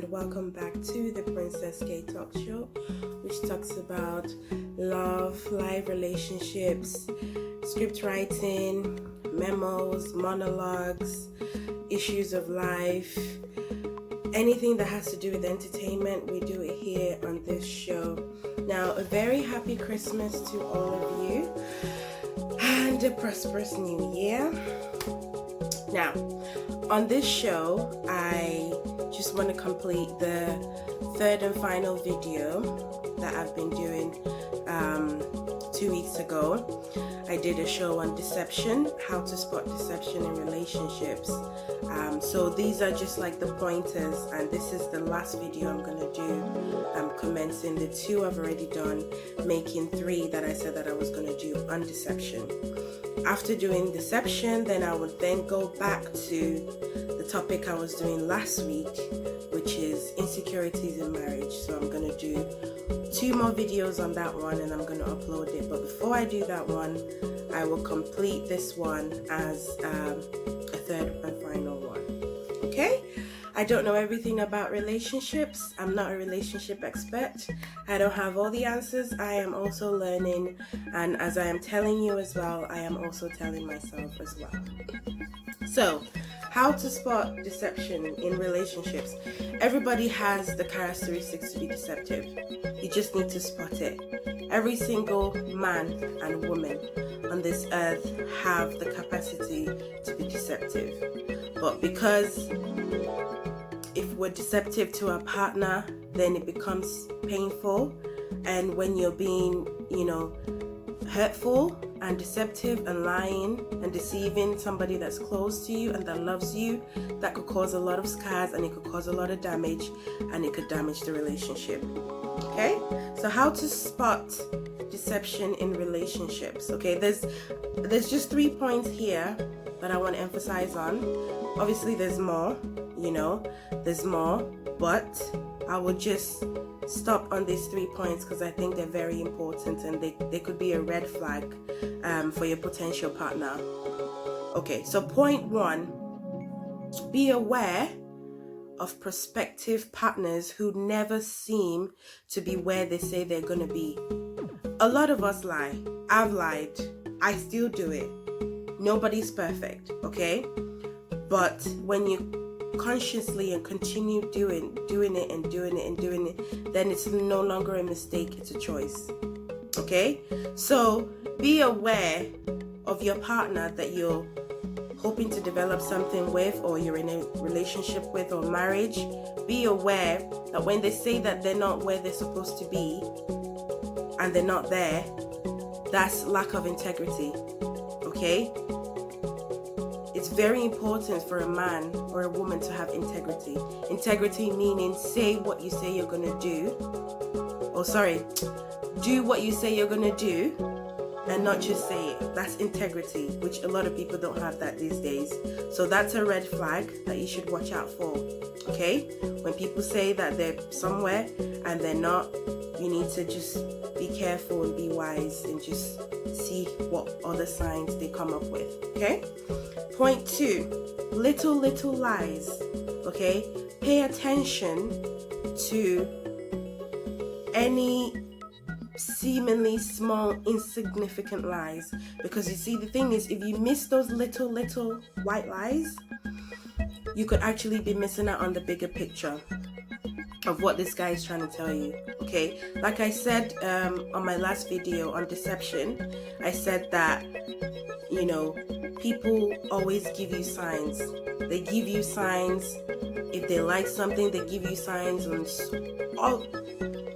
welcome back to the Princess K Talk Show, which talks about love, live relationships, script writing, memos, monologues, issues of life, anything that has to do with entertainment. We do it here on this show. Now, a very happy Christmas to all of you and a prosperous new year. Now, on this show, I just want to complete the third and final video that I've been doing 2 weeks ago. I did a show on deception, how to spot deception in relationships. So these are just like the pointers, and this is the last video I'm going to do. I'm commencing the 2 I've already done, making 3 that I said that I was going to do on deception. After doing deception, then I would then go back to the topic I was doing last week, which is insecurities in marriage. So I'm going to do 2 more videos on that one, and I'm going to upload it. But before I do that one, I will complete this one as a third and final one. Okay? I don't know everything about relationships. I'm not a relationship expert. I don't have all the answers. I am also learning, and as I am telling you as well, I am also telling myself as well. So, how to spot deception in relationships. Everybody has the characteristics to be deceptive. You just need to spot it. Every single man and woman on this earth have the capacity to be deceptive. But because if we're deceptive to our partner, then it becomes painful. And when you're being, hurtful and deceptive and lying and deceiving somebody that's close to you and that loves you, that could cause a lot of scars, and it could cause a lot of damage, and it could damage the relationship. Okay? So how to spot deception in relationships. Okay, there's just 3 points here that I want to emphasize on. Obviously there's more, there's more, but I will just stop on these 3 points because I think they're very important, and they could be a red flag for your potential partner. Okay, so point 1, be aware of prospective partners who never seem to be where they say they're going to be. A lot of us lie. I've lied. I still do it. Nobody's perfect, okay? But when you consciously and continue doing it, then it's no longer a mistake, it's a choice. Okay? So be aware of your partner that you're hoping to develop something with, or you're in a relationship with, or marriage. Be aware that when they say that they're not where they're supposed to be and they're not there, that's lack of integrity. Okay? It's very important for a man or a woman to have integrity. Integrity meaning say what you say you're going to do. Do what you say you're going to do, and not just say it. That's integrity, which a lot of people don't have that these days. So that's a red flag that you should watch out for. Okay? When people say that they're somewhere and they're not, you need to just be careful and be wise and just see what other signs they come up with. Okay? Point 2, little lies. Okay? Pay attention to any seemingly small, insignificant lies, because you see, the thing is, if you miss those little white lies, you could actually be missing out on the bigger picture of what this guy is trying to tell you. Okay, like I said on my last video on deception, I said that people always give you signs. They give you signs if they like something. They give you signs on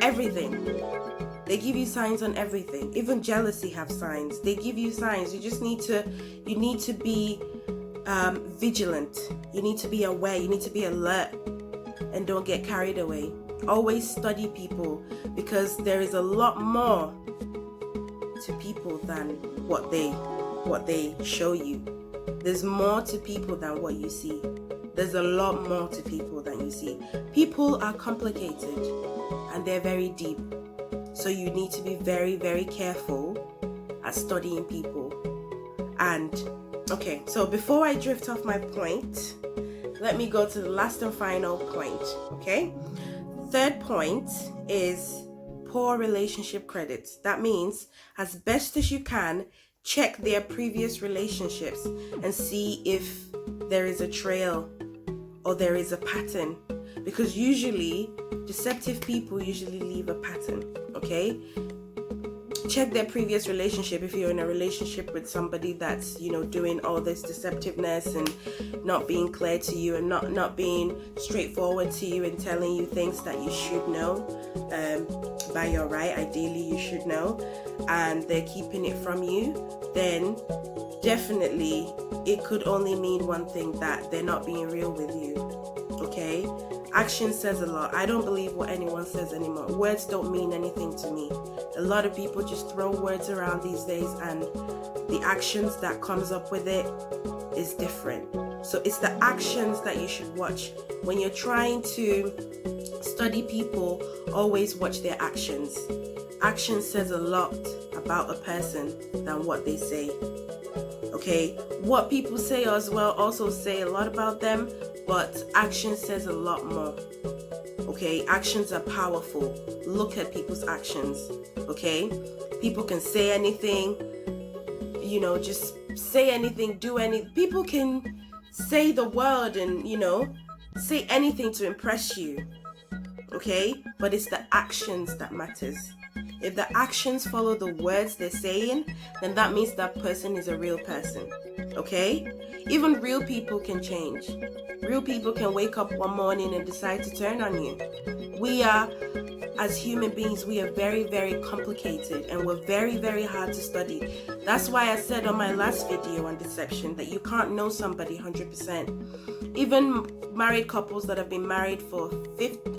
everything. They give you signs on everything. Even jealousy have signs. They give you signs. You need to be vigilant. You need to be aware. You need to be alert, and don't get carried away. Always study people, because there is a lot more to people than what they show you. There's more to people than what you see. There's a lot more to people than you see. People are complicated, and they're very deep. So you need to be very, very careful at studying people. And okay, so before I drift off my point, let me go to the last and final point, okay? Third point is poor relationship credits. That means, as best as you can, check their previous relationships and see if there is a trail or there is a pattern. Because usually, deceptive people usually leave a pattern, okay? Check their previous relationship if you're in a relationship with somebody that's, doing all this deceptiveness and not being clear to you and not being straightforward to you and telling you things that you should know. By your right, ideally you should know, and they're keeping it from you, then definitely it could only mean one thing, that they're not being real with you, okay? Action says a lot. I don't believe what anyone says anymore. Words don't mean anything to me. A lot of people just throw words around these days, and the actions that comes up with it is different. So it's the actions that you should watch. When you're trying to study people, always watch their actions. Action says a lot about a person than what they say. Okay? What people say as well also say a lot about them, but action says a lot more. Okay? Actions are powerful. Look at people's actions. Okay? People can say anything, just say anything, do anything. People can say the word and, say anything to impress you. Okay? But it's the actions that matters. If the actions follow the words they're saying, then that means that person is a real person. Okay? Even real people can change. Real people can wake up one morning and decide to turn on you. We are, as human beings, we are very, very complicated, and we're very, very hard to study. That's why I said on my last video on deception that you can't know somebody 100%. Even married couples that have been married for 50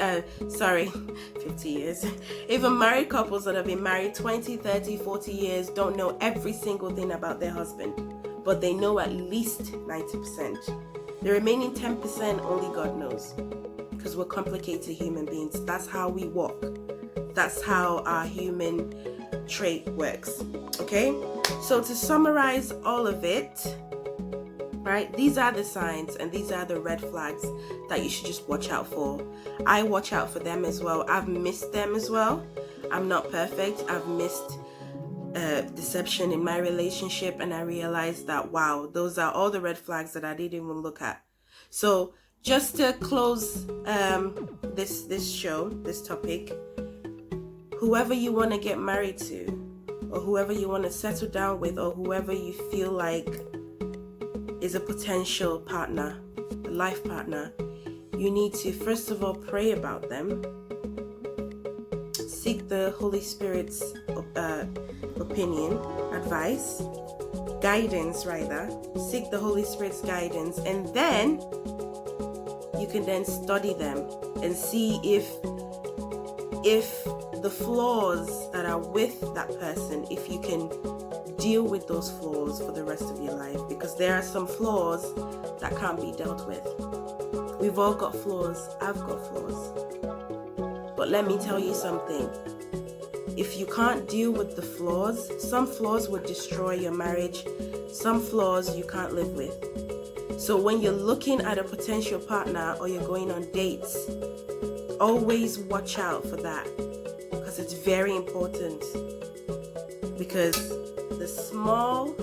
years. Even married couples that have been married 20, 30, 40 years don't know every single thing about their husband, but they know at least 90%. The remaining 10% only God knows, because we're complicated human beings. That's how we walk. That's how our human trait works. Okay? So to summarize all of it, right? These are the signs and these are the red flags that you should just watch out for. I watch out for them as well. I've missed them as well. I'm not perfect. I've missed deception in my relationship, and I realized that, wow, those are all the red flags that I didn't even look at. So just to close this show, this topic, whoever you want to get married to, or whoever you want to settle down with, or whoever you feel like is a potential partner, a life partner, you need to first of all pray about them. Seek the Holy Spirit's opinion, advice, guidance rather. Seek the Holy Spirit's guidance, and then you can then study them and see if the flaws that are with that person, if you can deal with those flaws for the rest of your life, because there are some flaws that can't be dealt with. We've all got flaws. I've got flaws. But let me tell you something. If you can't deal with the flaws, some flaws would destroy your marriage. Some flaws you can't live with. So when you're looking at a potential partner or you're going on dates, always watch out for that, because it's very important. Because the small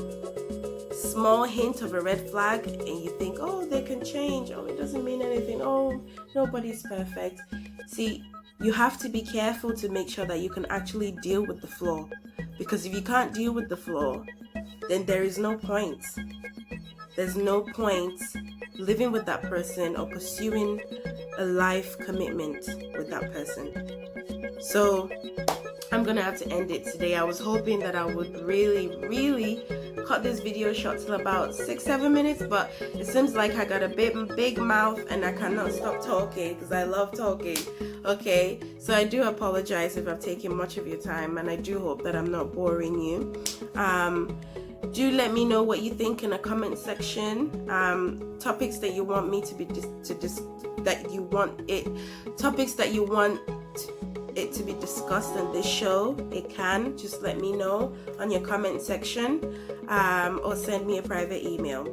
hint of a red flag and you think, oh, they can change, oh, it doesn't mean anything, oh, nobody's perfect. See, you have to be careful to make sure that you can actually deal with the flaw, because if you can't deal with the flaw, then there is no point. There's no point living with that person or pursuing a life commitment with that person. So I'm gonna have to end it today. I was hoping that I would really cut this video short till about 6-7 minutes, but it seems like I got a big mouth and I cannot stop talking because I love talking. Okay, so I do apologize if I've taken much of your time, and I do hope that I'm not boring you. Do let me know what you think in the comment section. Topics that you want me to be topics that you want it to be discussed on this show. It can just let me know on your comment section, or send me a private email.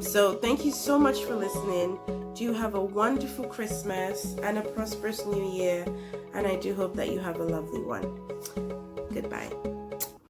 So thank you so much for listening. Do have a wonderful Christmas and a prosperous New Year, and I do hope that you have a lovely one. Goodbye.